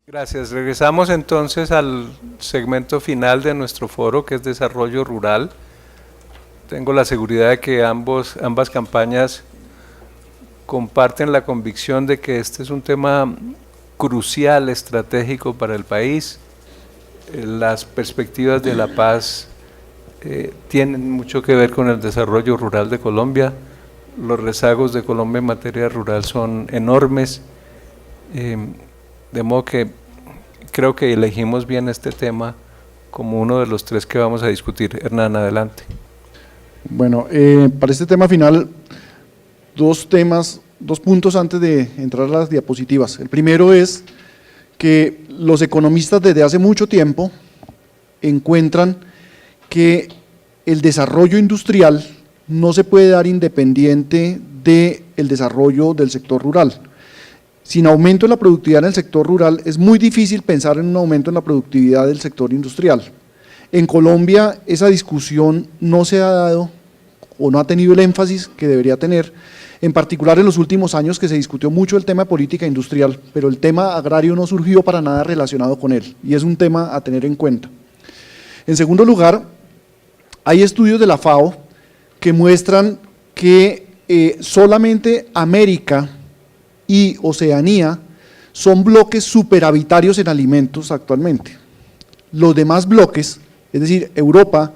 Gracias. Regresamos entonces al segmento final de nuestro foro, que es Desarrollo Rural. Tengo la seguridad de que ambas campañas comparten la convicción de que este es un tema crucial, estratégico para el país. Las perspectivas de la paz tienen mucho que ver con el desarrollo rural de Colombia. Los rezagos de Colombia en materia rural son enormes, de modo que creo que elegimos bien este tema como uno de los tres que vamos a discutir. Hernán, adelante. Bueno, para este tema final, dos puntos antes de entrar a las diapositivas. El primero es que los economistas desde hace mucho tiempo encuentran que el desarrollo industrial no se puede dar independiente del desarrollo del sector rural. Sin aumento en la productividad en el sector rural es muy difícil pensar en un aumento en la productividad del sector industrial. En Colombia esa discusión no se ha dado o no ha tenido el énfasis que debería tener, en particular en los últimos años que se discutió mucho el tema de política industrial, pero el tema agrario no surgió para nada relacionado con él y es un tema a tener en cuenta. En segundo lugar, hay estudios de la FAO que muestran que solamente América y Oceanía son bloques superavitarios en alimentos actualmente. Los demás bloques, es decir, Europa,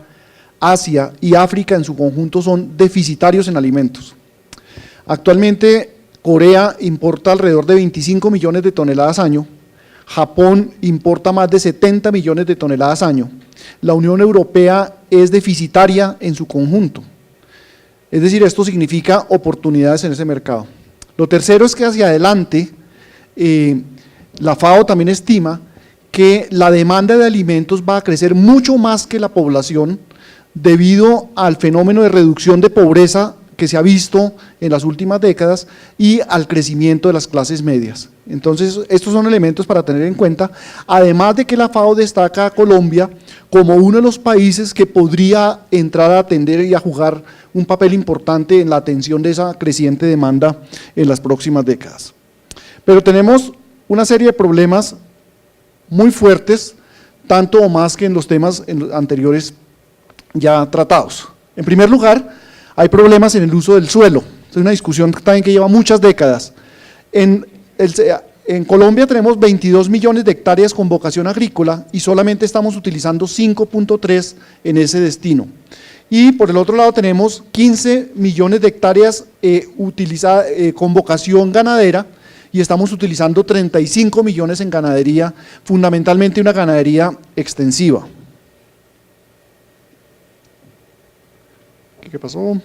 Asia y África en su conjunto son deficitarios en alimentos. Actualmente Corea importa alrededor de 25 millones de toneladas año, Japón importa más de 70 millones de toneladas año, la Unión Europea es deficitaria en su conjunto. Es decir, esto significa oportunidades en ese mercado. Lo tercero es que hacia adelante, la FAO también estima que la demanda de alimentos va a crecer mucho más que la población debido al fenómeno de reducción de pobreza que se ha visto en las últimas décadas y al crecimiento de las clases medias. Entonces, estos son elementos para tener en cuenta, además de que la FAO destaca a Colombia como uno de los países que podría entrar a atender y a jugar un papel importante en la atención de esa creciente demanda en las próximas décadas. Pero tenemos una serie de problemas muy fuertes, tanto o más que en los temas anteriores ya tratados. En primer lugar, hay problemas en el uso del suelo, es una discusión también que lleva muchas décadas. En Colombia tenemos 22 millones de hectáreas con vocación agrícola y solamente estamos utilizando 5.3 en ese destino. Y por el otro lado tenemos 15 millones de hectáreas con vocación ganadera y estamos utilizando 35 millones en ganadería, fundamentalmente una ganadería extensiva. ¿Qué pasó?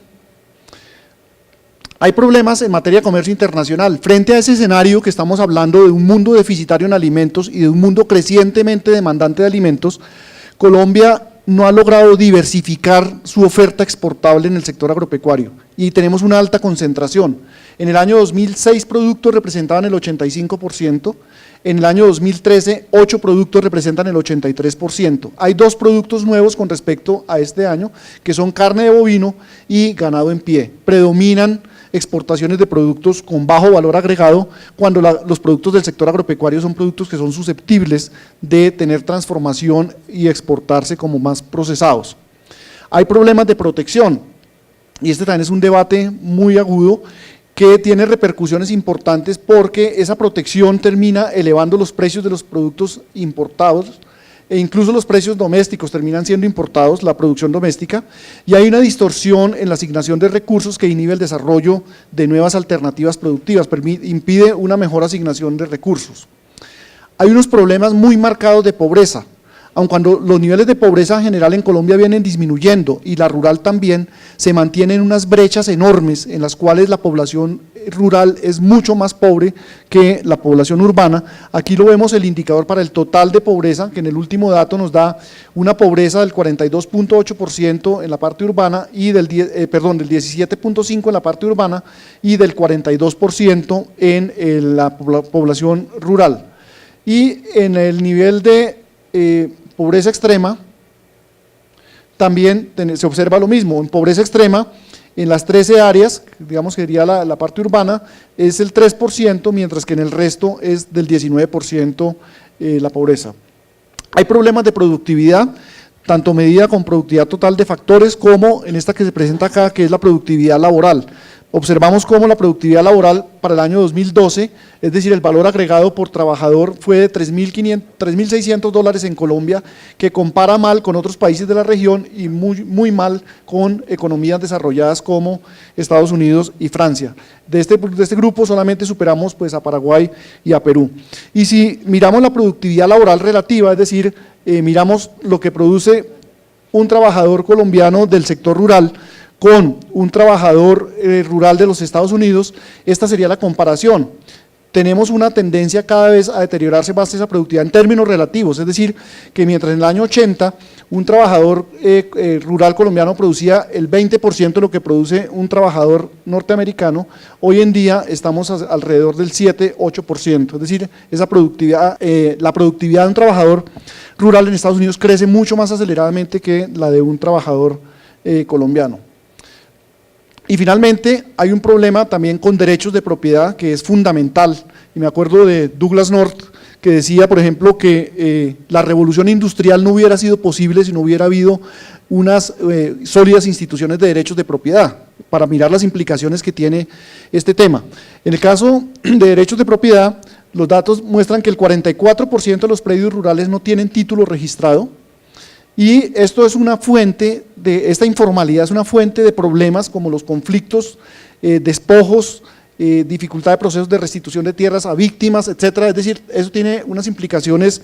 Hay problemas en materia de comercio internacional. Frente a ese escenario que estamos hablando de un mundo deficitario en alimentos y de un mundo crecientemente demandante de alimentos, Colombia no ha logrado diversificar su oferta exportable en el sector agropecuario y tenemos una alta concentración. En el año 2006 productos representaban el 85%, en el año 2013 8 productos representan el 83%. Hay 2 productos nuevos con respecto a este año que son carne de bovino y ganado en pie. Predominan exportaciones de productos con bajo valor agregado cuando los productos del sector agropecuario son productos que son susceptibles de tener transformación y exportarse como más procesados. Hay problemas de protección y este también es un debate muy agudo que tiene repercusiones importantes porque esa protección termina elevando los precios de los productos importados e incluso los precios domésticos terminan siendo importados, la producción doméstica, y hay una distorsión en la asignación de recursos que inhibe el desarrollo de nuevas alternativas productivas, impide una mejor asignación de recursos. Hay unos problemas muy marcados de pobreza, aun cuando los niveles de pobreza general en Colombia vienen disminuyendo y la rural también, se mantienen unas brechas enormes en las cuales la población rural es mucho más pobre que la población urbana. Aquí lo vemos el indicador para el total de pobreza, que en el último dato nos da una pobreza del 42.8% en la parte urbana y del 17.5% en la parte urbana y del 42% en la población rural. Y en el nivel de pobreza extrema, también se observa lo mismo. En pobreza extrema, en las 13 áreas, digamos que sería la parte urbana, es el 3%, mientras que en el resto es del 19% la pobreza. Hay problemas de productividad, tanto medida con productividad total de factores como en esta que se presenta acá, que es la productividad laboral. Observamos cómo la productividad laboral para el año 2012, es decir, el valor agregado por trabajador fue de $3.600 en Colombia, que compara mal con otros países de la región y muy mal con economías desarrolladas como Estados Unidos y Francia. De este grupo solamente superamos pues, a Paraguay y a Perú. Y si miramos la productividad laboral relativa, es decir, miramos lo que produce un trabajador colombiano del sector rural, con un trabajador rural de los Estados Unidos, esta sería la comparación. Tenemos una tendencia cada vez a deteriorarse más esa productividad en términos relativos, es decir, que mientras en el año 80 un trabajador rural colombiano producía el 20% de lo que produce un trabajador norteamericano, hoy en día estamos alrededor del 7-8%, es decir, esa productividad, la productividad de un trabajador rural en Estados Unidos crece mucho más aceleradamente que la de un trabajador colombiano. Y finalmente hay un problema también con derechos de propiedad que es fundamental, y me acuerdo de Douglas North que decía, por ejemplo, que la revolución industrial no hubiera sido posible si no hubiera habido unas sólidas instituciones de derechos de propiedad, para mirar las implicaciones que tiene este tema. En el caso de derechos de propiedad, los datos muestran que el 44% de los predios rurales no tienen título registrado, y esto es una fuente esta informalidad es una fuente de problemas como los conflictos, despojos, dificultad de procesos de restitución de tierras a víctimas, etcétera. Es decir, eso tiene unas implicaciones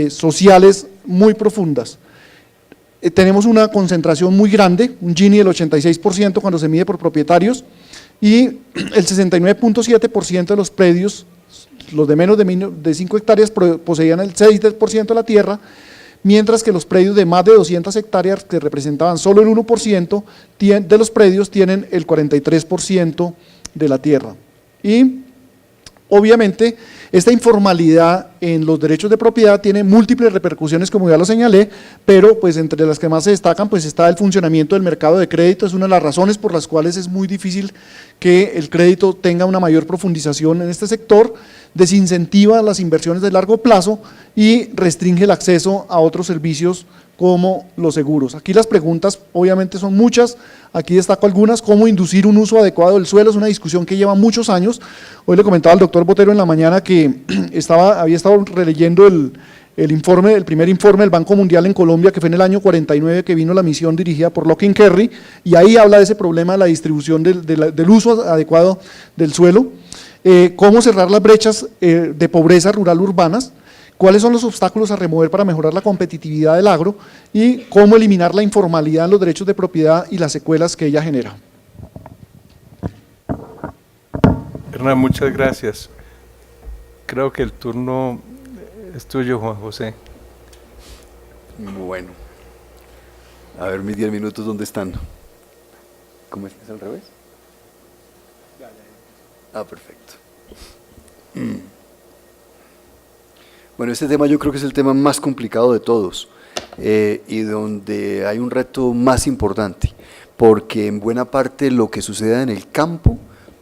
sociales muy profundas. Tenemos una concentración muy grande, un Gini del 86% cuando se mide por propietarios, y el 69.7% de los predios, los de menos de 5 hectáreas, poseían el 6% de la tierra, mientras que los predios de más de 200 hectáreas, que representaban solo el 1% de los predios, tienen el 43% de la tierra. Y obviamente esta informalidad en los derechos de propiedad tiene múltiples repercusiones, como ya lo señalé, pero pues entre las que más se destacan pues está el funcionamiento del mercado de crédito. Es una de las razones por las cuales es muy difícil que el crédito tenga una mayor profundización en este sector, desincentiva las inversiones de largo plazo y restringe el acceso a otros servicios como los seguros. Aquí las preguntas obviamente son muchas, aquí destaco algunas. ¿Cómo inducir un uso adecuado del suelo? Es una discusión que lleva muchos años. Hoy le comentaba al doctor Botero en la mañana que había estado releyendo el primer informe del Banco Mundial en Colombia, que fue en el año 49 que vino la misión dirigida por Locke Kerry, y ahí habla de ese problema de la distribución del uso adecuado del suelo. Cómo cerrar las brechas de pobreza rural urbanas, cuáles son los obstáculos a remover para mejorar la competitividad del agro y cómo eliminar la informalidad en los derechos de propiedad y las secuelas que ella genera. Hernán, muchas gracias. Creo que el turno es tuyo, Juan José. Bueno, a ver mis 10 minutos, ¿dónde están? ¿Cómo es? ¿Es al revés? Ah, perfecto. Bueno, este tema yo creo que es el tema más complicado de todos y donde hay un reto más importante, porque en buena parte lo que suceda en el campo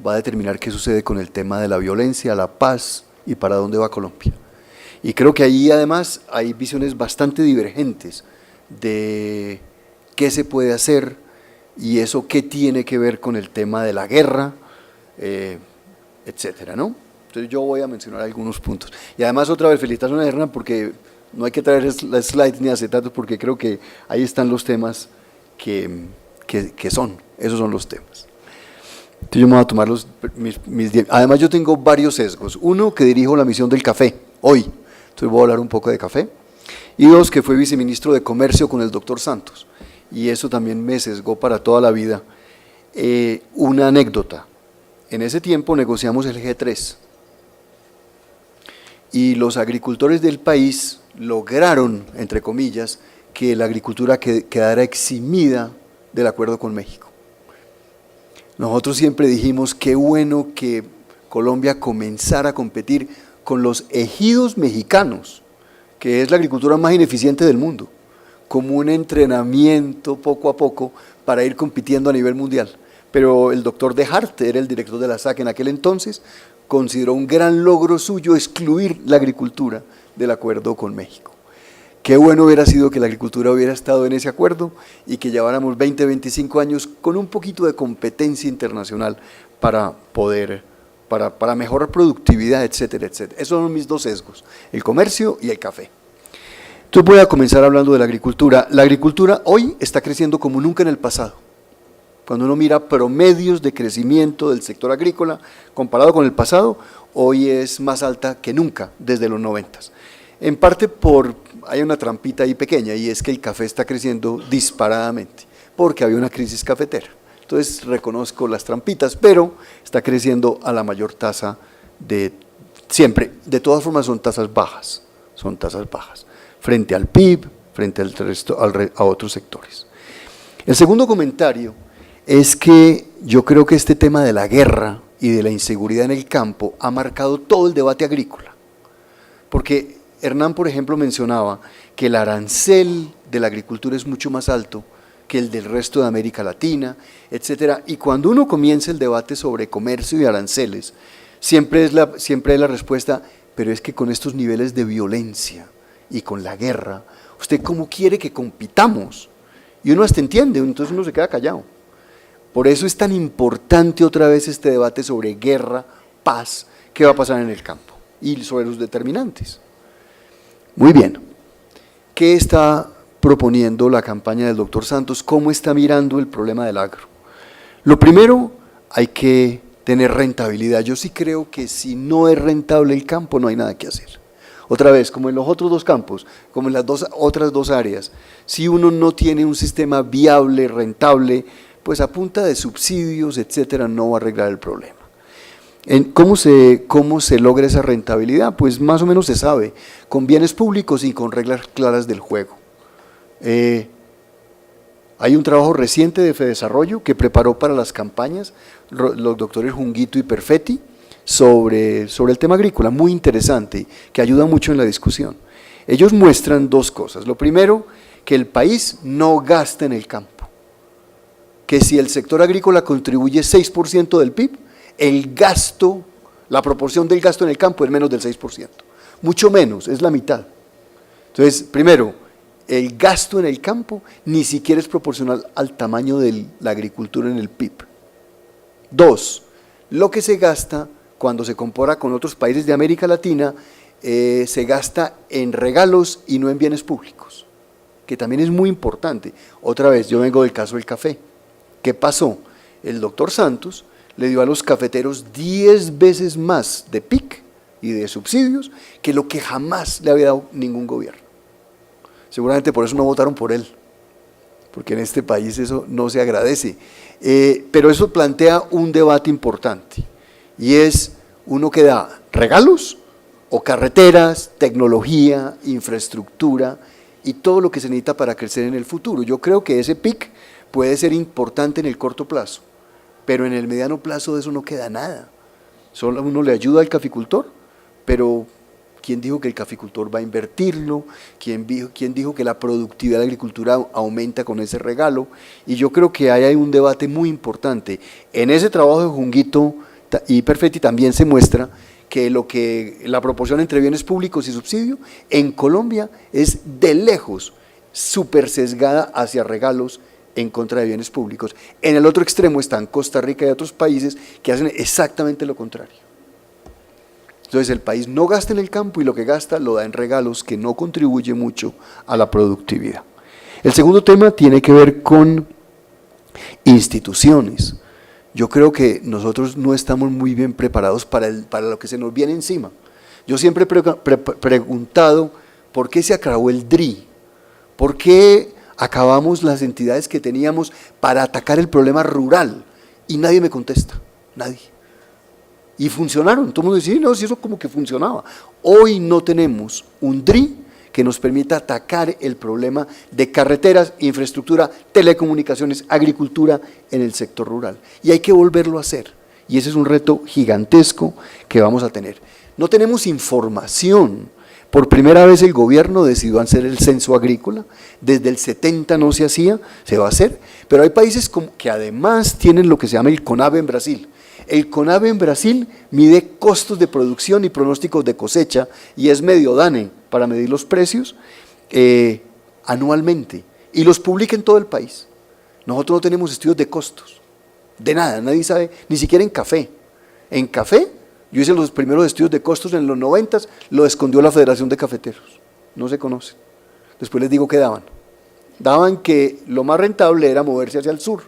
va a determinar qué sucede con el tema de la violencia, la paz y para dónde va Colombia. Y creo que ahí además hay visiones bastante divergentes de qué se puede hacer y eso qué tiene que ver con el tema de la guerra, etcétera, ¿no? Entonces yo voy a mencionar algunos puntos. Y además otra vez felicitaciones a Hernán porque no hay que traer las slides ni acetatos porque creo que ahí están los temas que esos son los temas. Entonces yo me voy a tomar mis 10. Además yo tengo varios sesgos. Uno, que dirijo la misión del café, hoy. Entonces voy a hablar un poco de café. Y dos, que fui viceministro de Comercio con el doctor Santos. Y eso también me sesgó para toda la vida. Una anécdota. En ese tiempo negociamos el G3. Y los agricultores del país lograron, entre comillas, que la agricultura quedara eximida del acuerdo con México. Nosotros siempre dijimos qué bueno que Colombia comenzara a competir con los ejidos mexicanos, que es la agricultura más ineficiente del mundo, como un entrenamiento poco a poco para ir compitiendo a nivel mundial. Pero el doctor De Hart, era el director de la SAC en aquel entonces, consideró un gran logro suyo excluir la agricultura del acuerdo con México. Qué bueno hubiera sido que la agricultura hubiera estado en ese acuerdo y que lleváramos 20, 25 años con un poquito de competencia internacional para poder, para mejorar productividad, etcétera, etcétera. Esos son mis dos sesgos, el comercio y el café. Entonces voy a comenzar hablando de la agricultura. La agricultura hoy está creciendo como nunca en el pasado. Cuando uno mira promedios de crecimiento del sector agrícola comparado con el pasado, hoy es más alta que nunca desde los 90. En parte hay una trampita ahí pequeña, y es que el café está creciendo disparadamente, porque había una crisis cafetera. Entonces reconozco las trampitas, pero está creciendo a la mayor tasa de siempre. De todas formas son tasas bajas, frente al PIB, frente al resto, a otros sectores. El segundo comentario es que yo creo que este tema de la guerra y de la inseguridad en el campo ha marcado todo el debate agrícola, porque Hernán, por ejemplo, mencionaba que el arancel de la agricultura es mucho más alto que el del resto de América Latina, etcétera, y cuando uno comienza el debate sobre comercio y aranceles, siempre es la respuesta, pero es que con estos niveles de violencia y con la guerra, ¿usted cómo quiere que compitamos? Y uno hasta entiende, entonces uno se queda callado. Por eso es tan importante otra vez este debate sobre guerra, paz, qué va a pasar en el campo y sobre los determinantes. Muy bien, ¿qué está proponiendo la campaña del doctor Santos? ¿Cómo está mirando el problema del agro? Lo primero, hay que tener rentabilidad. Yo sí creo que si no es rentable el campo, no hay nada que hacer. Otra vez, como en los otros dos campos, como en las otras dos áreas, si uno no tiene un sistema viable, rentable, pues a punta de subsidios, etcétera, no va a arreglar el problema. ¿Cómo se logra esa rentabilidad? Pues más o menos se sabe, con bienes públicos y con reglas claras del juego. Hay un trabajo reciente de Fedesarrollo que preparó para las campañas los doctores Junguito y Perfetti sobre el tema agrícola, muy interesante, que ayuda mucho en la discusión. Ellos muestran dos cosas. Lo primero, que el país no gasta en el campo, que si el sector agrícola contribuye 6% del PIB, el gasto, la proporción del gasto en el campo es menos del 6%, mucho menos, es la mitad. Entonces, primero, el gasto en el campo ni siquiera es proporcional al tamaño de la agricultura en el PIB. Dos, lo que se gasta cuando se compara con otros países de América Latina, se gasta en regalos y no en bienes públicos, que también es muy importante. Otra vez, yo vengo del caso del café. ¿Qué pasó? El doctor Santos le dio a los cafeteros 10 veces más de PIC y de subsidios que lo que jamás le había dado ningún gobierno. Seguramente por eso no votaron por él, porque en este país eso no se agradece. Pero eso plantea un debate importante, y es, uno que da regalos o carreteras, tecnología, infraestructura y todo lo que se necesita para crecer en el futuro. Yo creo que ese PIC puede ser importante en el corto plazo, pero en el mediano plazo de eso no queda nada. Solo uno le ayuda al caficultor, pero ¿quién dijo que el caficultor va a invertirlo? ¿Quién dijo que la productividad de la agricultura aumenta con ese regalo? Y yo creo que ahí hay un debate muy importante. En ese trabajo de Junguito y Perfetti también se muestra que la proporción entre bienes públicos y subsidio en Colombia es de lejos súper sesgada hacia regalos en contra de bienes públicos. En el otro extremo están Costa Rica y otros países que hacen exactamente lo contrario. Entonces el país no gasta en el campo y lo que gasta lo da en regalos, que no contribuye mucho a la productividad. El segundo tema tiene que ver con instituciones. Yo creo que nosotros no estamos muy bien preparados para lo que se nos viene encima. Yo siempre he preguntado por qué se acabó el DRI, por qué acabamos las entidades que teníamos para atacar el problema rural, y nadie me contesta, nadie. Y funcionaron, todo el mundo dice, no, si eso como que funcionaba. Hoy no tenemos un DRI que nos permita atacar el problema de carreteras, infraestructura, telecomunicaciones, agricultura en el sector rural. Y hay que volverlo a hacer, y ese es un reto gigantesco que vamos a tener. No tenemos información. Por primera vez el gobierno decidió hacer el censo agrícola, desde el 70 no se hacía, se va a hacer, pero hay países que además tienen lo que se llama el CONAVE en Brasil. El CONAVE en Brasil mide costos de producción y pronósticos de cosecha y es medio DANE para medir los precios anualmente y los publica en todo el país. Nosotros no tenemos estudios de costos, de nada, nadie sabe, ni siquiera en café. En café, yo hice los primeros estudios de costos en los 90, lo escondió la Federación de Cafeteros, no se conoce. Después les digo qué daban. Daban que lo más rentable era moverse hacia el sur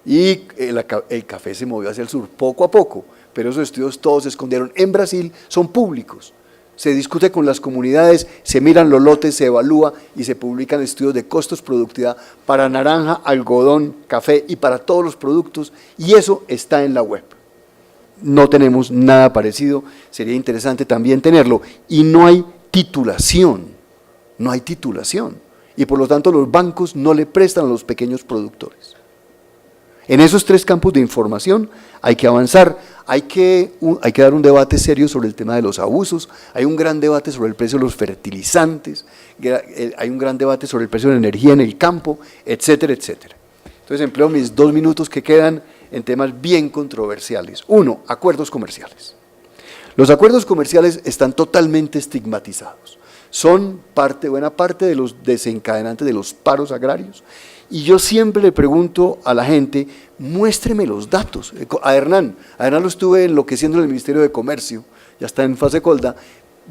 y el café se movió hacia el sur poco a poco, pero esos estudios todos se escondieron. En Brasil son públicos, se discute con las comunidades, se miran los lotes, se evalúa y se publican estudios de costos, productividad para naranja, algodón, café y para todos los productos, y eso está en la web. No tenemos nada parecido, sería interesante también tenerlo, y no hay titulación, y por lo tanto los bancos no le prestan a los pequeños productores. En esos 3 campos de información hay que avanzar, hay que dar un debate serio sobre el tema de los abusos, hay un gran debate sobre el precio de los fertilizantes, hay un gran debate sobre el precio de la energía en el campo, etcétera, etcétera. Entonces empleo mis 2 minutos que quedan en temas bien controversiales. 1, acuerdos comerciales. Los acuerdos comerciales están totalmente estigmatizados, son buena parte de los desencadenantes de los paros agrarios. Y yo siempre le pregunto a la gente, muéstreme los datos. A Hernán lo estuve enloqueciendo en el Ministerio de Comercio, ya está en fase colda.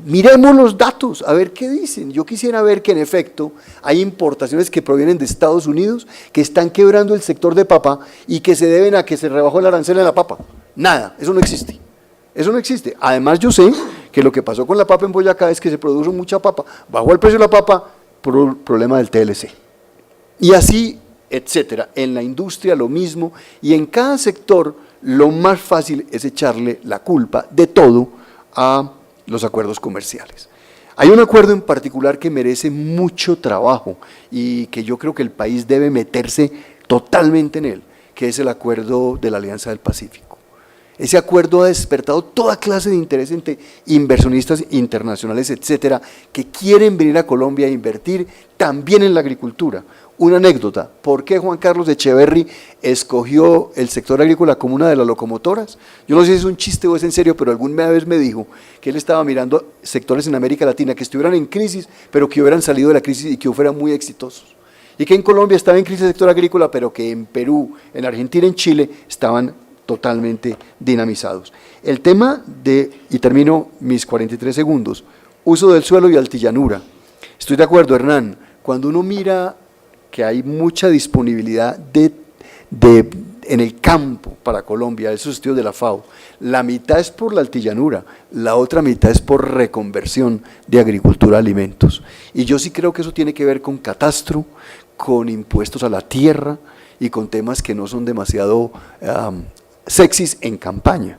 Miremos los datos, a ver qué dicen. Yo quisiera ver que en efecto hay importaciones que provienen de Estados Unidos que están quebrando el sector de papa y que se deben a que se rebajó el arancel en la papa. Nada, eso no existe. Eso no existe. Además yo sé que lo que pasó con la papa en Boyacá es que se produjo mucha papa, bajó el precio de la papa por un problema del TLC. Y así, etcétera. En la industria lo mismo, y en cada sector lo más fácil es echarle la culpa de todo a los acuerdos comerciales. Hay un acuerdo en particular que merece mucho trabajo y que yo creo que el país debe meterse totalmente en él, que es el acuerdo de la Alianza del Pacífico. Ese acuerdo ha despertado toda clase de interés entre inversionistas internacionales, etcétera, que quieren venir a Colombia a invertir también en la agricultura. Una anécdota, ¿por qué Juan Carlos Echeverry escogió el sector agrícola como una de las locomotoras? Yo no sé si es un chiste o es en serio, pero alguna vez me dijo que él estaba mirando sectores en América Latina que estuvieran en crisis, pero que hubieran salido de la crisis y que fueran muy exitosos. Y que en Colombia estaba en crisis el sector agrícola, pero que en Perú, en Argentina, en Chile, estaban totalmente dinamizados. El tema y termino mis 43 segundos, uso del suelo y altillanura. Estoy de acuerdo, Hernán, cuando uno mira que hay mucha disponibilidad en el campo para Colombia, esos estudios de la FAO, la mitad es por la altillanura, la otra mitad es por reconversión de agricultura a alimentos. Y yo sí creo que eso tiene que ver con catastro, con impuestos a la tierra y con temas que no son demasiado sexys en campaña.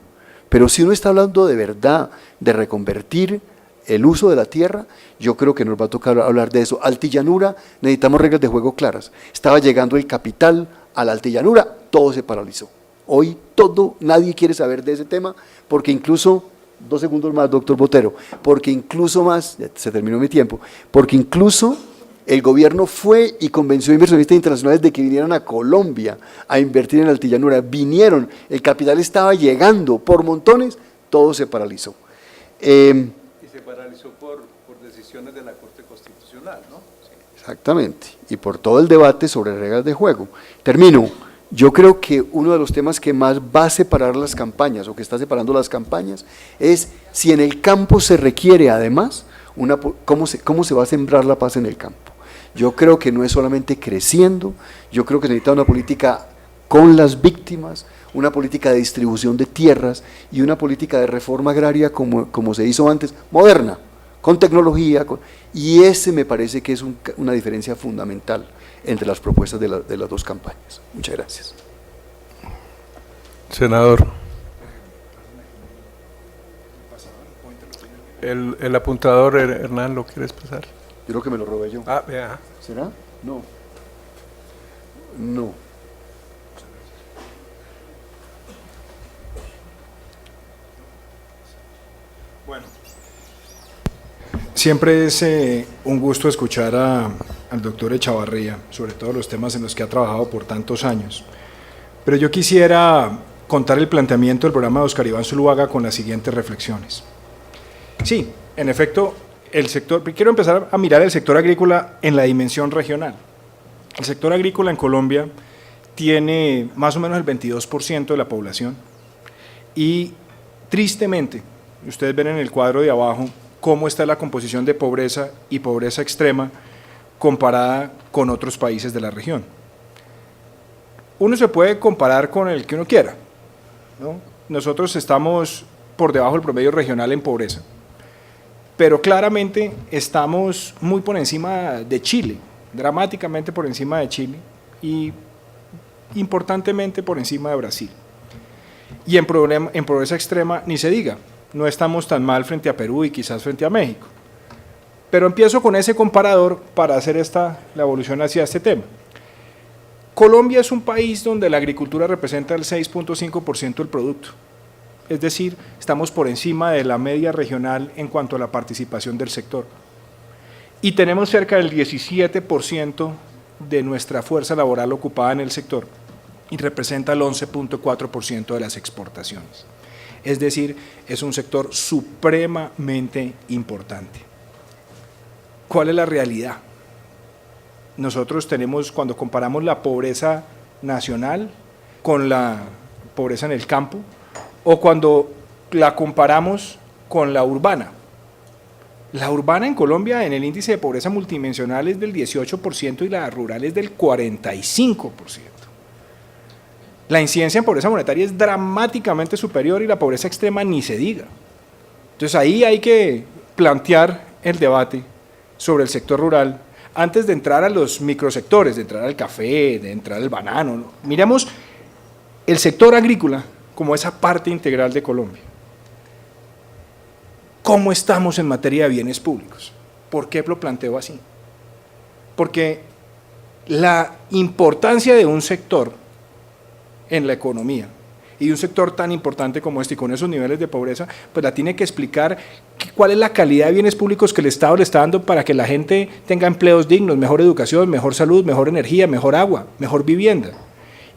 Pero si uno está hablando de verdad de reconvertir el uso de la tierra, yo creo que nos va a tocar hablar de eso. Altillanura, necesitamos reglas de juego claras. Estaba llegando el capital a la altillanura, todo se paralizó. Hoy nadie quiere saber de ese tema, porque incluso, 2 segundos más, doctor Botero, porque incluso más, ya se terminó mi tiempo, porque incluso el gobierno fue y convenció a inversionistas internacionales de que vinieran a Colombia a invertir en la altillanura. Vinieron, el capital estaba llegando por montones, todo se paralizó. Y se paralizó por decisiones de la Corte Constitucional, ¿no? Sí. Exactamente, y por todo el debate sobre reglas de juego. Termino. Yo creo que uno de los temas que más va a separar las campañas, o que está separando las campañas, es si en el campo se requiere además, cómo se va a sembrar la paz en el campo. Yo creo que no es solamente creciendo, yo creo que se necesita una política con las víctimas, una política de distribución de tierras y una política de reforma agraria como se hizo antes, moderna, con tecnología, y ese me parece que es una diferencia fundamental entre las propuestas de las 2 campañas. Muchas gracias. Senador. El apuntador, Hernán, ¿lo quieres pasar? Yo creo que me lo robé yo. Ah, vea. ¿Será? No. No. Bueno, siempre es un gusto escuchar al doctor Echavarría, sobre todo los temas en los que ha trabajado por tantos años. Pero yo quisiera contar el planteamiento del programa de Oscar Iván Zuluaga con las siguientes reflexiones. Sí, en efecto, quiero empezar a mirar el sector agrícola en la dimensión regional. El sector agrícola en Colombia tiene más o menos el 22% de la población y tristemente, ustedes ven en el cuadro de abajo cómo está la composición de pobreza y pobreza extrema comparada con otros países de la región. Uno se puede comparar con el que uno quiera, ¿no? Nosotros estamos por debajo del promedio regional en pobreza, pero claramente estamos muy por encima de Chile, dramáticamente por encima de Chile y importantemente por encima de Brasil. Y en pobreza extrema ni se diga, no estamos tan mal frente a Perú y quizás frente a México. Pero empiezo con ese comparador para hacer la evolución hacia este tema. Colombia es un país donde la agricultura representa el 6.5% del producto. Es decir, estamos por encima de la media regional en cuanto a la participación del sector. Y tenemos cerca del 17% de nuestra fuerza laboral ocupada en el sector y representa el 11.4% de las exportaciones. Es decir, es un sector supremamente importante. ¿Cuál es la realidad? Nosotros tenemos, cuando comparamos la pobreza nacional con la pobreza en el campo, o cuando la comparamos con la urbana. La urbana en Colombia en el índice de pobreza multidimensional es del 18% y la rural es del 45%. La incidencia en pobreza monetaria es dramáticamente superior y la pobreza extrema ni se diga. Entonces ahí hay que plantear el debate sobre el sector rural antes de entrar a los microsectores, de entrar al café, de entrar al banano, ¿no? Miremos el sector agrícola como esa parte integral de Colombia. ¿Cómo estamos en materia de bienes públicos? ¿Por qué lo planteo así? Porque la importancia de un sector en la economía y de un sector tan importante como este y con esos niveles de pobreza, pues la tiene que explicar cuál es la calidad de bienes públicos que el Estado le está dando para que la gente tenga empleos dignos, mejor educación, mejor salud, mejor energía, mejor agua, mejor vivienda.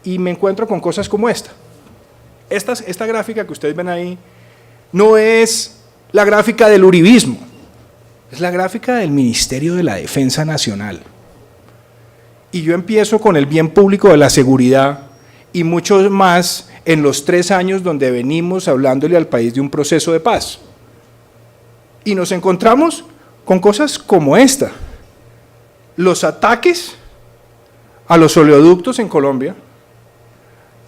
Y me encuentro con cosas como esta. Esta gráfica que ustedes ven ahí no es la gráfica del uribismo, es la gráfica del Ministerio de la Defensa Nacional. Y yo empiezo con el bien público de la seguridad y mucho más en los 3 años donde venimos hablándole al país de un proceso de paz. Y nos encontramos con cosas como esta. Los ataques a los oleoductos en Colombia,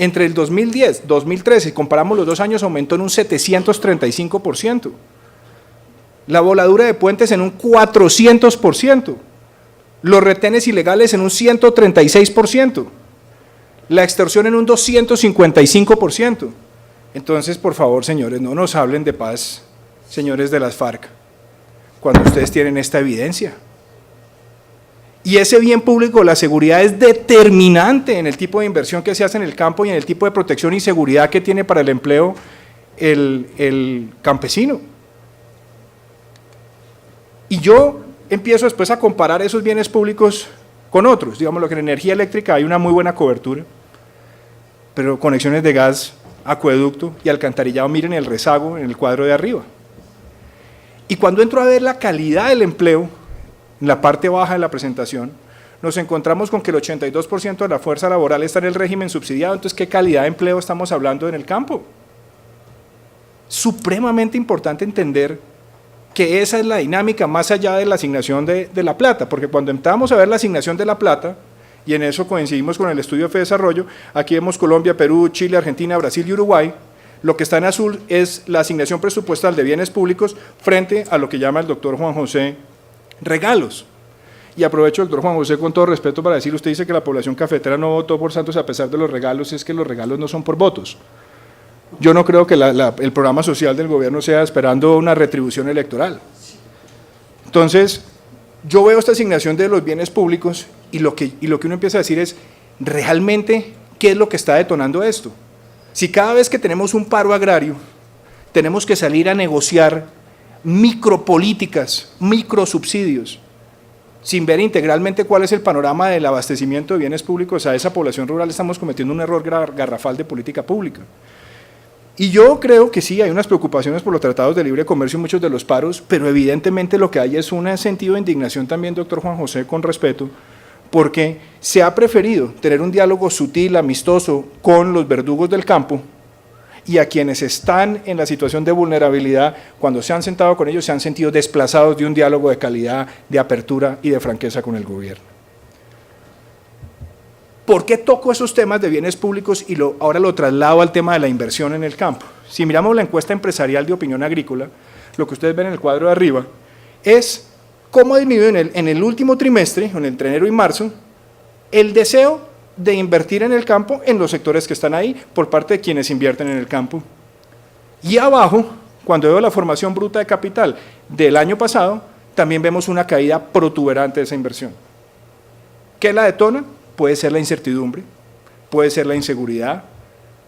entre el 2010 y 2013, comparamos los 2 años, aumentó en un 735%. La voladura de puentes en un 400%. Los retenes ilegales en un 136%. La extorsión en un 255%. Entonces, por favor, señores, no nos hablen de paz, señores de las FARC, cuando ustedes tienen esta evidencia. Y ese bien público, la seguridad, es determinante en el tipo de inversión que se hace en el campo y en el tipo de protección y seguridad que tiene para el empleo el campesino. Y yo empiezo después a comparar esos bienes públicos con otros. Digamos, lo que en energía eléctrica hay una muy buena cobertura, pero conexiones de gas, acueducto y alcantarillado, miren el rezago en el cuadro de arriba. Y cuando entro a ver la calidad del empleo, en la parte baja de la presentación, nos encontramos con que el 82% de la fuerza laboral está en el régimen subsidiado. Entonces, ¿qué calidad de empleo estamos hablando en el campo? Supremamente importante entender que esa es la dinámica más allá de la asignación de la plata, porque cuando entramos a ver la asignación de la plata, y en eso coincidimos con el estudio de FEDesarrollo, aquí vemos Colombia, Perú, Chile, Argentina, Brasil y Uruguay. Lo que está en azul es la asignación presupuestal de bienes públicos frente a lo que llama el doctor Juan José regalos. Y aprovecho, doctor Juan José, con todo respeto para decir, usted dice que la población cafetera no votó por Santos a pesar de los regalos, es que los regalos no son por votos. Yo no creo que el programa social del gobierno sea esperando una retribución electoral. Entonces, yo veo esta asignación de los bienes públicos y lo que uno empieza a decir es, ¿realmente qué es lo que está detonando esto? Si cada vez que tenemos un paro agrario, tenemos que salir a negociar micropolíticas, microsubsidios, sin ver integralmente cuál es el panorama del abastecimiento de bienes públicos a esa población rural, estamos cometiendo un error garrafal de política pública. Y yo creo que sí, hay unas preocupaciones por los tratados de libre comercio y muchos de los paros, pero evidentemente lo que hay es un sentido de indignación también, doctor Juan José, con respeto, porque se ha preferido tener un diálogo sutil, amistoso con los verdugos del campo, y a quienes están en la situación de vulnerabilidad, cuando se han sentado con ellos, se han sentido desplazados de un diálogo de calidad, de apertura y de franqueza con el gobierno. ¿Por qué toco esos temas de bienes públicos y ahora lo traslado al tema de la inversión en el campo? Si miramos la encuesta empresarial de opinión agrícola, lo que ustedes ven en el cuadro de arriba es cómo ha disminuido en el último trimestre, entre enero y marzo, el deseo de invertir en el campo en los sectores que están ahí por parte de quienes invierten en el campo. Y abajo, cuando veo la formación bruta de capital del año pasado, también vemos una caída protuberante de esa inversión. ¿Qué la detona? Puede ser la incertidumbre, puede ser la inseguridad,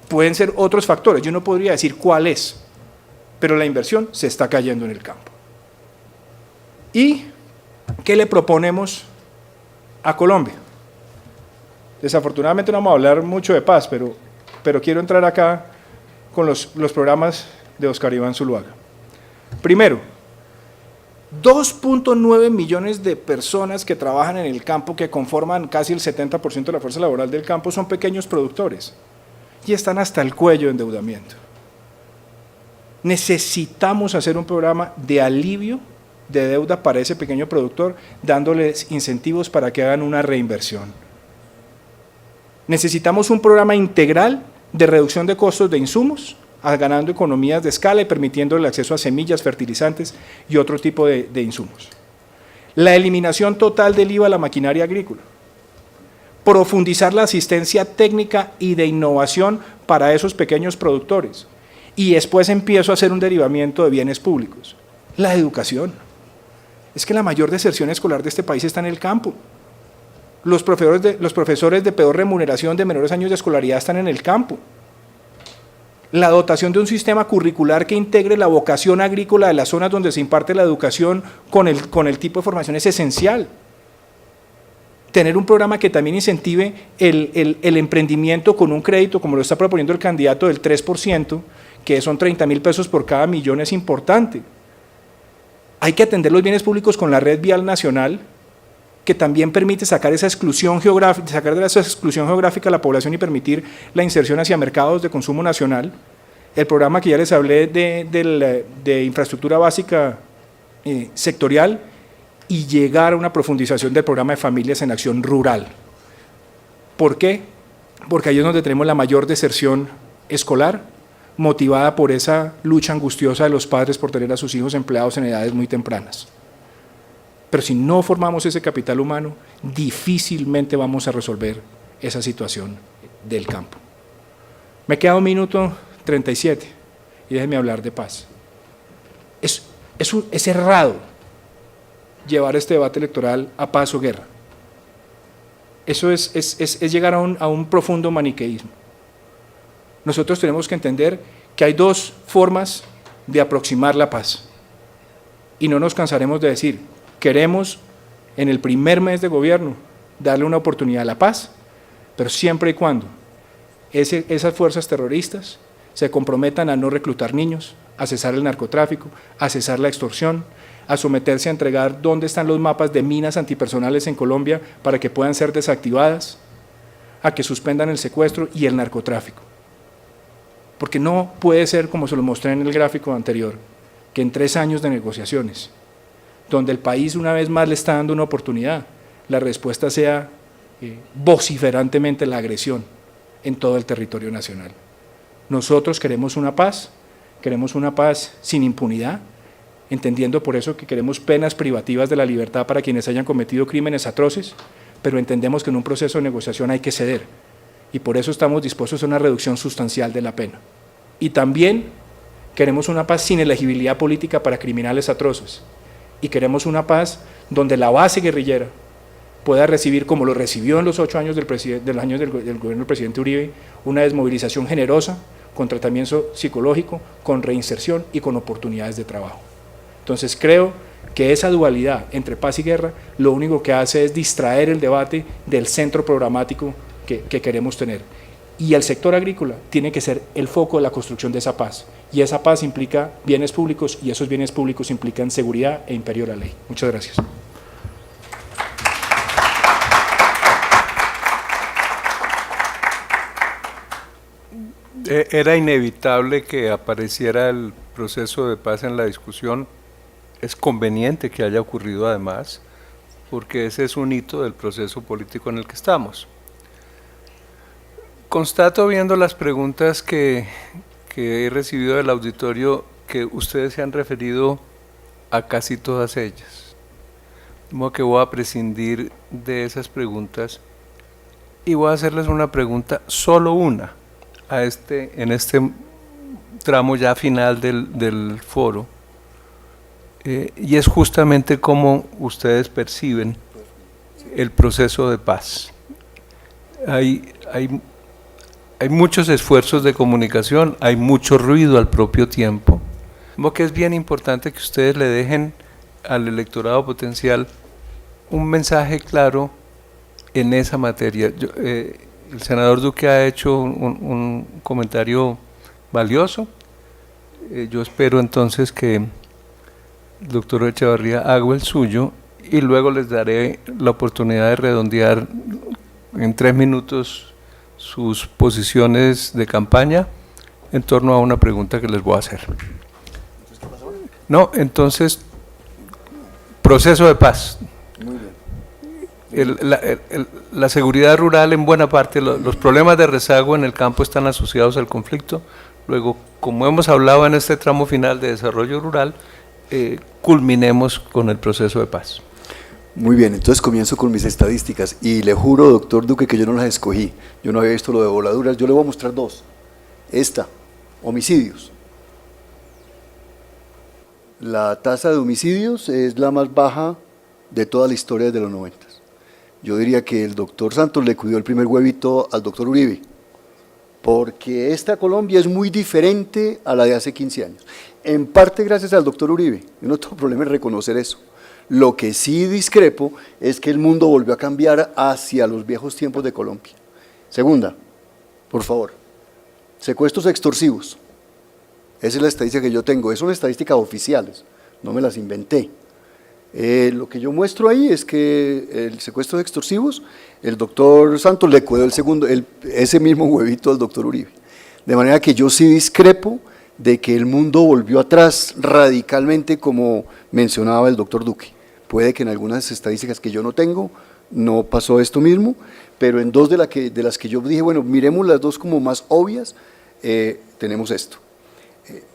pueden ser otros factores. Yo no podría decir cuál es, pero la inversión se está cayendo en el campo. ¿Y qué le proponemos a Colombia? Desafortunadamente no vamos a hablar mucho de paz, pero quiero entrar acá con los programas de Óscar Iván Zuluaga. Primero, 2.9 millones de personas que trabajan en el campo, que conforman casi el 70% de la fuerza laboral del campo, son pequeños productores y están hasta el cuello de endeudamiento. Necesitamos hacer un programa de alivio de deuda para ese pequeño productor, dándoles incentivos para que hagan una reinversión. Necesitamos un programa integral de reducción de costos de insumos, ganando economías de escala y permitiendo el acceso a semillas, fertilizantes y otro tipo de insumos. La eliminación total del IVA a la maquinaria agrícola. Profundizar la asistencia técnica y de innovación para esos pequeños productores. Y después empiezo a hacer un derivamiento de bienes públicos. La educación. Es que la mayor deserción escolar de este país está en el campo. Los profesores de peor remuneración, de menores años de escolaridad, están en el campo. La dotación de un sistema curricular que integre la vocación agrícola de las zonas donde se imparte la educación con el tipo de formación es esencial. Tener un programa que también incentive el emprendimiento con un crédito, como lo está proponiendo el candidato, del 3%, que son 30.000 pesos por cada millón, es importante. Hay que atender los bienes públicos con la red vial nacional, que también permite sacar esa exclusión geográfica, a la población y permitir la inserción hacia mercados de consumo nacional. El programa que ya les hablé de infraestructura básica sectorial, y llegar a una profundización del programa de familias en acción rural. ¿Por qué? Porque ahí es donde tenemos la mayor deserción escolar, motivada por esa lucha angustiosa de los padres por tener a sus hijos empleados en edades muy tempranas. Pero si no formamos ese capital humano, difícilmente vamos a resolver esa situación del campo. Me queda 1 minuto 37 y déjenme hablar de paz. Es errado llevar este debate electoral a paz o guerra. Eso es llegar a un profundo maniqueísmo. Nosotros tenemos que entender que hay 2 formas de aproximar la paz. Y no nos cansaremos de decir, queremos en el primer mes de gobierno darle una oportunidad a la paz, pero siempre y cuando esas fuerzas terroristas se comprometan a no reclutar niños, a cesar el narcotráfico, a cesar la extorsión, a someterse a entregar dónde están los mapas de minas antipersonales en Colombia para que puedan ser desactivadas, a que suspendan el secuestro y el narcotráfico. Porque no puede ser, como se lo mostré en el gráfico anterior, que en 3 años de negociaciones, donde el país una vez más le está dando una oportunidad, la respuesta sea vociferantemente la agresión en todo el territorio nacional. Nosotros queremos una paz sin impunidad, entendiendo por eso que queremos penas privativas de la libertad para quienes hayan cometido crímenes atroces, pero entendemos que en un proceso de negociación hay que ceder, y por eso estamos dispuestos a una reducción sustancial de la pena. Y también queremos una paz sin elegibilidad política para criminales atroces, y queremos una paz donde la base guerrillera pueda recibir, como lo recibió en los 8 años del gobierno del presidente Uribe, una desmovilización generosa, con tratamiento psicológico, con reinserción y con oportunidades de trabajo. Entonces creo que esa dualidad entre paz y guerra lo único que hace es distraer el debate del centro programático que queremos tener. Y el sector agrícola tiene que ser el foco de la construcción de esa paz. Y esa paz implica bienes públicos y esos bienes públicos implican seguridad e imperio de la ley. Muchas gracias. Era inevitable que apareciera el proceso de paz en la discusión. Es conveniente que haya ocurrido además, porque ese es un hito del proceso político en el que estamos. Constato viendo las preguntas que he recibido del auditorio que ustedes se han referido a casi todas ellas. De modo que voy a prescindir de esas preguntas y voy a hacerles una pregunta, solo una, en este tramo ya final del foro, y es justamente cómo ustedes perciben el proceso de paz. Hay muchos esfuerzos de comunicación, hay mucho ruido al propio tiempo, como que es bien importante que ustedes le dejen al electorado potencial un mensaje claro en esa materia. El senador Duque ha hecho un comentario valioso. Yo espero entonces que el doctor Echevarría haga el suyo y luego les daré la oportunidad de redondear en 3 minutos sus posiciones de campaña en torno a una pregunta que les voy a hacer. No, entonces, proceso de paz. Muy bien. La seguridad rural, en buena parte, los problemas de rezago en el campo están asociados al conflicto. Luego, como hemos hablado en este tramo final de desarrollo rural, culminemos con el proceso de paz. Muy bien, entonces comienzo con mis estadísticas y le juro, doctor Duque, que yo no las escogí. Yo no había visto lo de voladuras, yo le voy a mostrar 2. Esta, homicidios. La tasa de homicidios es la más baja de toda la historia desde los 90. Yo diría que el doctor Santos le cuidó el primer huevito al doctor Uribe, porque esta Colombia es muy diferente a la de hace 15 años. En parte gracias al doctor Uribe, yo no tengo problema en reconocer eso. Lo que sí discrepo es que el mundo volvió a cambiar hacia los viejos tiempos de Colombia. Segunda, por favor, secuestros extorsivos. Esa es la estadística que yo tengo, son estadísticas oficiales, no me las inventé. Lo que yo muestro ahí es que el secuestro de extorsivos, el doctor Santos le cuidó ese mismo huevito al doctor Uribe. De manera que yo sí discrepo de que el mundo volvió atrás radicalmente, como mencionaba el doctor Duque. Puede que en algunas estadísticas que yo no tengo no pasó esto mismo, pero en 2 de las que yo dije, bueno, miremos las 2 como más obvias, tenemos esto.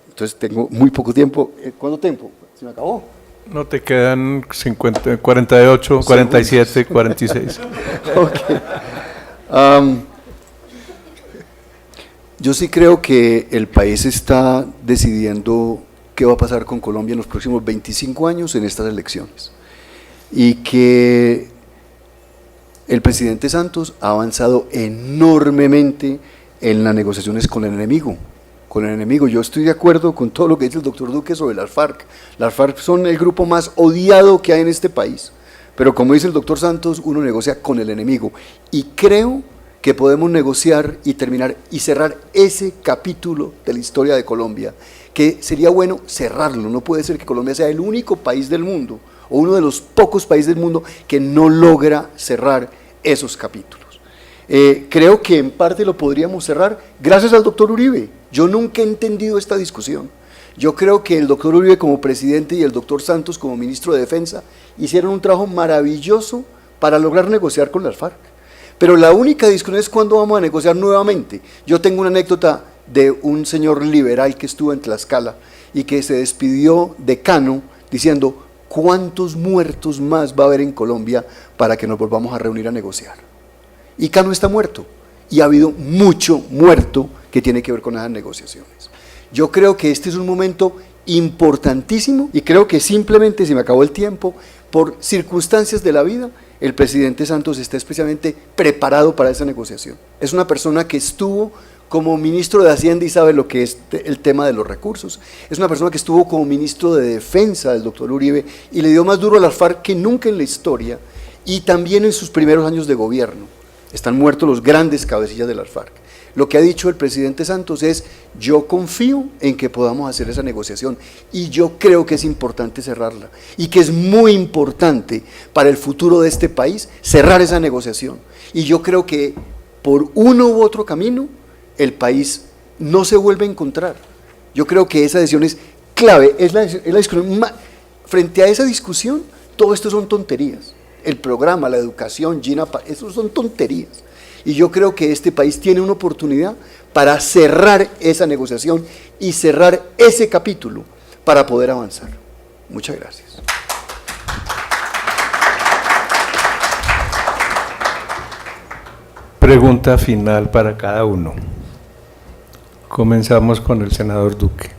Entonces tengo muy poco tiempo. ¿Cuánto tiempo? ¿Se me acabó? No, te quedan 50, 48, 47, 46. Okay. Yo sí creo que el país está decidiendo qué va a pasar con Colombia en los próximos 25 años en estas elecciones. Y que el presidente Santos ha avanzado enormemente en las negociaciones con el enemigo. Yo estoy de acuerdo con todo lo que dice el doctor Duque sobre las FARC. Las FARC son el grupo más odiado que hay en este país, pero como dice el doctor Santos, uno negocia con el enemigo, y creo que podemos negociar y terminar y cerrar ese capítulo de la historia de Colombia, que sería bueno cerrarlo. No puede ser que Colombia sea el único país del mundo, o uno de los pocos países del mundo, que no logra cerrar esos capítulos. Creo que en parte lo podríamos cerrar gracias al doctor Uribe. Yo nunca he entendido esta discusión. Yo creo que el doctor Uribe como presidente y el doctor Santos como ministro de Defensa hicieron un trabajo maravilloso para lograr negociar con las FARC. Pero la única discusión es cuándo vamos a negociar nuevamente. Yo tengo una anécdota de un señor liberal que estuvo en Tlaxcala y que se despidió de Cano diciendo: ¿cuántos muertos más va a haber en Colombia para que nos volvamos a reunir a negociar? Y Cano está muerto, y ha habido mucho muerto que tiene que ver con esas negociaciones. Yo creo que este es un momento importantísimo, y creo que simplemente, se me acabó el tiempo, por circunstancias de la vida, el presidente Santos está especialmente preparado para esa negociación. Es una persona que estuvo como ministro de Hacienda y sabe lo que es el tema de los recursos. Es una persona que estuvo como ministro de Defensa del doctor Uribe y le dio más duro a las FARC que nunca en la historia, y también en sus primeros años de gobierno. Están muertos los grandes cabecillas de las FARC. Lo que ha dicho el presidente Santos es: yo confío en que podamos hacer esa negociación y yo creo que es importante cerrarla y que es muy importante para el futuro de este país cerrar esa negociación. Y yo creo que por uno u otro camino el país no se vuelve a encontrar. Yo creo que esa decisión es clave, es la discusión. Frente a esa discusión, todo esto son tonterías. El programa, la educación, Gina, eso son tonterías. Y yo creo que este país tiene una oportunidad para cerrar esa negociación y cerrar ese capítulo para poder avanzar. Muchas gracias. Pregunta final para cada uno. Comenzamos con el senador Duque.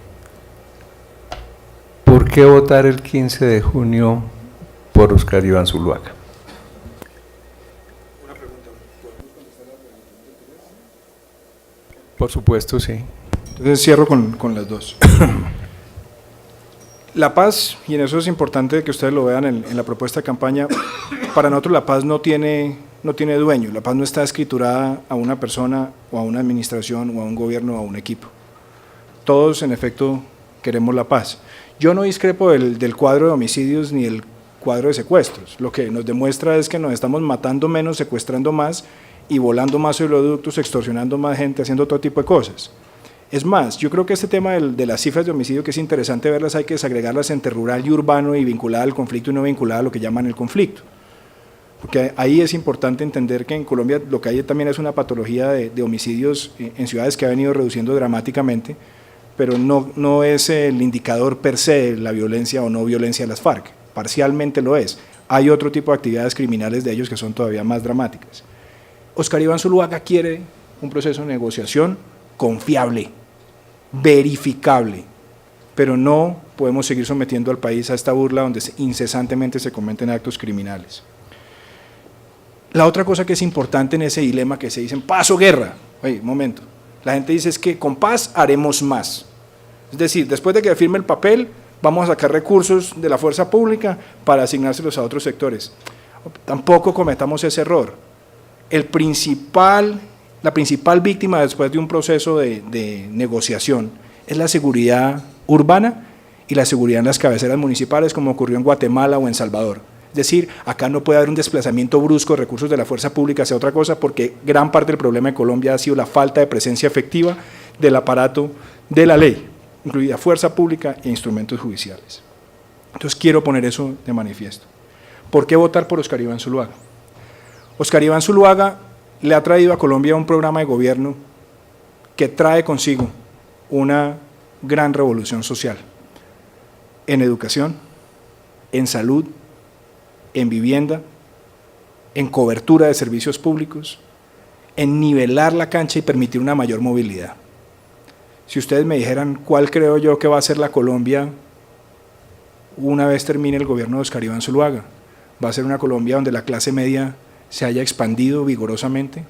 ¿Por qué votar el 15 de junio por Óscar Iván Zuluaga? Por supuesto, sí. Entonces cierro con las dos. La paz, y en eso es importante que ustedes lo vean en la propuesta de campaña, para nosotros la paz no tiene dueño, la paz no está escriturada a una persona o a una administración o a un gobierno o a un equipo. Todos, en efecto, queremos la paz. Yo no discrepo del cuadro de homicidios ni del cuadro de secuestros. Lo que nos demuestra es que nos estamos matando menos, secuestrando más y volando más oleoductos, extorsionando más gente, haciendo todo tipo de cosas. Es más, yo creo que este tema de las cifras de homicidio, que es interesante verlas, hay que desagregarlas entre rural y urbano y vinculada al conflicto y no vinculada a lo que llaman el conflicto. Porque ahí es importante entender que en Colombia lo que hay también es una patología de homicidios en ciudades que ha venido reduciendo dramáticamente, pero no es el indicador per se de la violencia o no violencia de las FARC, parcialmente lo es. Hay otro tipo de actividades criminales de ellos que son todavía más dramáticas. Óscar Iván Zuluaga quiere un proceso de negociación confiable, verificable, pero no podemos seguir sometiendo al país a esta burla donde incesantemente se cometen actos criminales. La otra cosa que es importante en ese dilema que se dicen paz o guerra, oye, un momento, la gente dice es que con paz haremos más, es decir, después de que firme el papel vamos a sacar recursos de la fuerza pública para asignárselos a otros sectores. Tampoco cometamos ese error. La principal víctima después de un proceso de negociación es la seguridad urbana y la seguridad en las cabeceras municipales, como ocurrió en Guatemala o en Salvador. Es decir, acá no puede haber un desplazamiento brusco de recursos de la fuerza pública hacia otra cosa, porque gran parte del problema de Colombia ha sido la falta de presencia efectiva del aparato de la ley, incluida fuerza pública e instrumentos judiciales. Entonces quiero poner eso de manifiesto. ¿Por qué votar por Óscar Iván Zuluaga? Óscar Iván Zuluaga le ha traído a Colombia un programa de gobierno que trae consigo una gran revolución social en educación, en salud, en vivienda, en cobertura de servicios públicos, en nivelar la cancha y permitir una mayor movilidad. Si ustedes me dijeran cuál creo yo que va a ser la Colombia una vez termine el gobierno de Óscar Iván Zuluaga, va a ser una Colombia donde la clase media se haya expandido vigorosamente,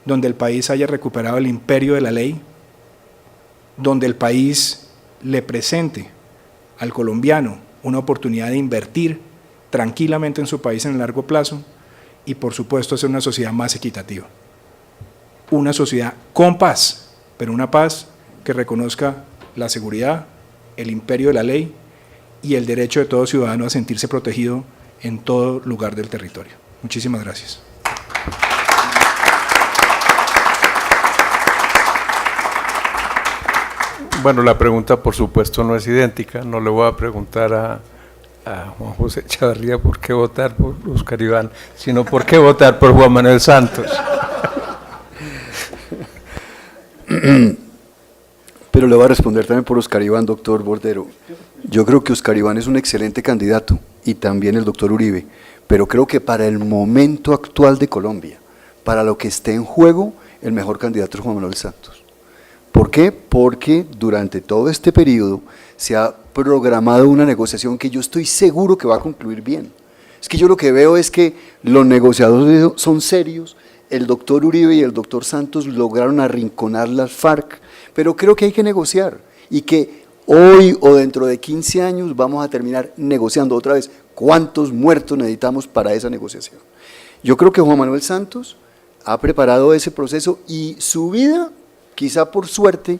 donde el país haya recuperado el imperio de la ley, donde el país le presente al colombiano una oportunidad de invertir tranquilamente en su país en el largo plazo y por supuesto hacer una sociedad más equitativa. Una sociedad con paz, pero una paz que reconozca la seguridad, el imperio de la ley y el derecho de todo ciudadano a sentirse protegido en todo lugar del territorio. Muchísimas gracias. Bueno, la pregunta por supuesto no es idéntica, no le voy a preguntar a Juan José Chavarría por qué votar por Óscar Iván, sino por qué votar por Juan Manuel Santos. Pero le voy a responder también por Óscar Iván, doctor Bordero. Yo creo que Óscar Iván es un excelente candidato y también el doctor Uribe, pero creo que para el momento actual de Colombia, para lo que esté en juego, el mejor candidato es Juan Manuel Santos. ¿Por qué? Porque durante todo este periodo se ha programado una negociación que yo estoy seguro que va a concluir bien. Es que yo lo que veo es que los negociadores son serios, el doctor Uribe y el doctor Santos lograron arrinconar las FARC, pero creo que hay que negociar y que hoy o dentro de 15 años vamos a terminar negociando otra vez cuántos muertos necesitamos para esa negociación. Yo creo que Juan Manuel Santos ha preparado ese proceso y su vida, quizá por suerte,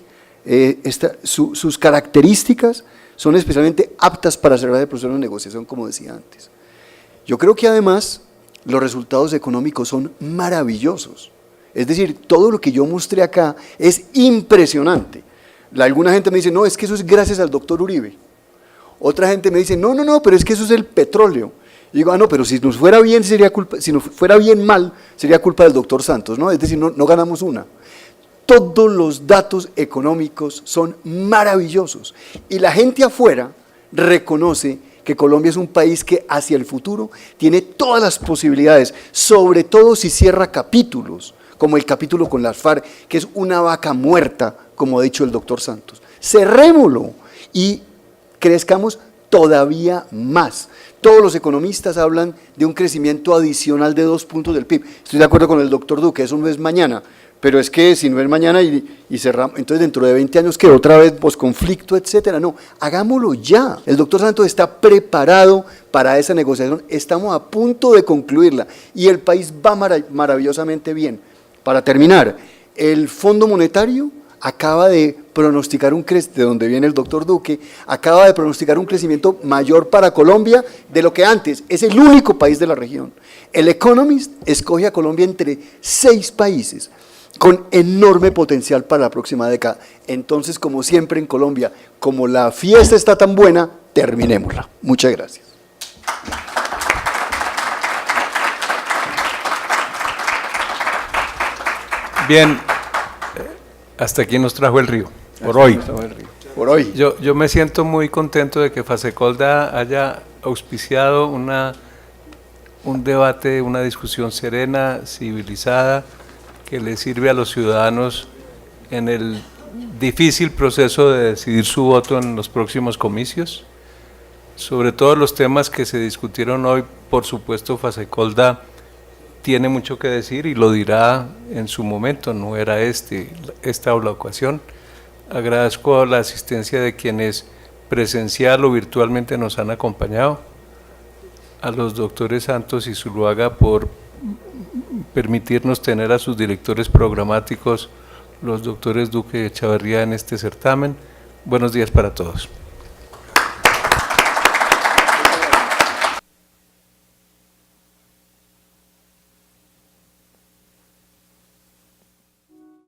sus características son especialmente aptas para cerrar el proceso de negociación, como decía antes. Yo creo que además los resultados económicos son maravillosos. Es decir, todo lo que yo mostré acá es impresionante. Alguna gente me dice, no, es que eso es gracias al doctor Uribe. Otra gente me dice, no, pero es que eso es el petróleo. Y digo, no, pero si nos fuera bien, si nos fuera bien mal, sería culpa del doctor Santos, ¿no? Es decir, no ganamos una. Todos los datos económicos son maravillosos y la gente afuera reconoce que Colombia es un país que hacia el futuro tiene todas las posibilidades, sobre todo si cierra capítulos, como el capítulo con las FARC, que es una vaca muerta, como ha dicho el doctor Santos. Cerrémoslo y crezcamos todavía más. Todos los economistas hablan de un crecimiento adicional de 2 puntos del PIB. Estoy de acuerdo con el doctor Duque, eso no es mañana, pero es que si no es mañana y cerramos, entonces dentro de 20 años que otra vez posconflicto, etcétera, no, hagámoslo ya. El doctor Santos está preparado para esa negociación, estamos a punto de concluirla y el país va maravillosamente bien. Para terminar, el Fondo Monetario acaba de pronosticar de donde viene el doctor Duque, acaba de pronosticar un crecimiento mayor para Colombia de lo que antes, es el único país de la región. El Economist escoge a Colombia entre 6 países, con enorme potencial para la próxima década. Entonces, como siempre en Colombia, como la fiesta está tan buena, terminémosla. Muchas gracias. Bien, hasta aquí nos trajo el río, por hoy. Por hoy. Yo me siento muy contento de que Fasecolda haya auspiciado un debate, una discusión serena, civilizada, que le sirve a los ciudadanos en el difícil proceso de decidir su voto en los próximos comicios. Sobre todos los temas que se discutieron hoy, por supuesto, Fasecolda tiene mucho que decir y lo dirá en su momento, no era esta la ocasión. Agradezco la asistencia de quienes presencial o virtualmente nos han acompañado, a los doctores Santos y Zuluaga por permitirnos tener a sus directores programáticos, los doctores Duque y Echavarría, en este certamen. Buenos días para todos.